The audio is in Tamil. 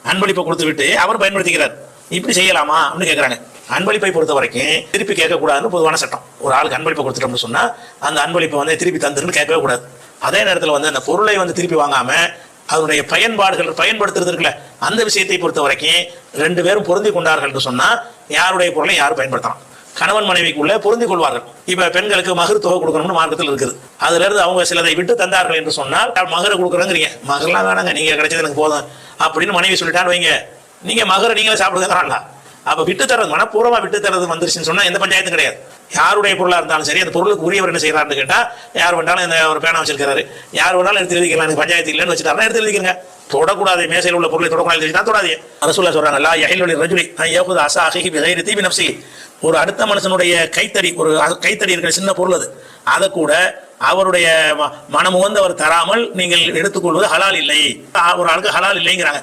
அன்பளிப்பை கொடுத்து விட்டு அவர் பயன்படுத்திக்கிறார். இப்படி செய்யலாமா அப்படின்னு கேட்கறாங்க. அன்பளிப்பை பொறுத்த வரைக்கும் திருப்பி கேட்கக்கூடாதுன்னு பொதுவான சட்டம். ஒரு ஆளுக்கு அன்பளிப்பை கொடுத்துட்டோம்னு சொன்னா அந்த அன்பளிப்பை வந்து திருப்பி தந்துருன்னு கேட்கவே கூடாது. அதே நேரத்தில் வந்து அந்த பொருளை வந்து திருப்பி வாங்காம அதனுடைய பயன்பாடுகள் பயன்படுத்துறது இருக்குல்ல, அந்த விஷயத்தை பொறுத்த வரைக்கும் 2 பேரும் பொருந்தி கொண்டார்கள் என்று சொன்னா யாருடைய பொருளை யாரும் பயன்படுத்தலாம். கணவன் மனைவிக்குள்ள பொருந்தி கொள்வார்கள். இப்ப பெண்களுக்கு மகர் தொகை கொடுக்கணும்னு மார்க்கத்தில் இருக்குது. அதுல இருந்து அவங்க சிலதை விட்டு தந்தார்கள் என்று சொன்னால் மகரை கொடுக்குறேங்கிறீங்க, மகர்லாம் வேணாங்க நீங்க கிடைச்சது எனக்கு போதும் அப்படின்னு மனைவி சொல்லிட்டான்னு வைங்க, நீங்க மகரை நீங்களே சாப்பிடுறாங்களா? அப்ப விட்டு தரது மனப்பூர்வமா விட்டு தரது வந்துருச்சுன்னு சொன்னா எந்த பஞ்சாயத்தும் கிடையாது. யாருடைய பொருளா இருந்தாலும் சரி அந்த பொருளுக்கு உரியவர் என்ன செய்யறாருன்னு கேட்டா, யார் வேண்டாலும் இந்த ஒரு பேனா வச்சிருக்காரு, யார் வேணாலும் எடுத்து எழுதிக்கலாம், எனக்கு பஞ்சாயத்து இல்லைன்னு வச்சுட்டாருன்னா எடுத்து எழுதிக்கிறங்க. தொடக்கூடாது, மேசையில் உள்ள பொருளை தொடக்கூடாது தொடாதே. ரசூலுல்லாஹ் சொல்றாங்க, லா யஹில்லு லிர்ரஜுலி அன் யஅகுத அஸா அஹீஹி பிகைரி தீபி நஃப்ஸிஹி. ஒரு அடுத்த மனுஷனுடைய கைத்தடி, ஒரு கைத்தடி இருக்கிற சின்ன பொருள் அது, அதை கூட அவருடைய மனம் உகந்து அவர் தராமல் நீங்கள் எடுத்துக்கொள்வது ஹலால் இல்லை. ஒரு ஆளுக்கு ஹலால் இல்லைங்கிறாங்க.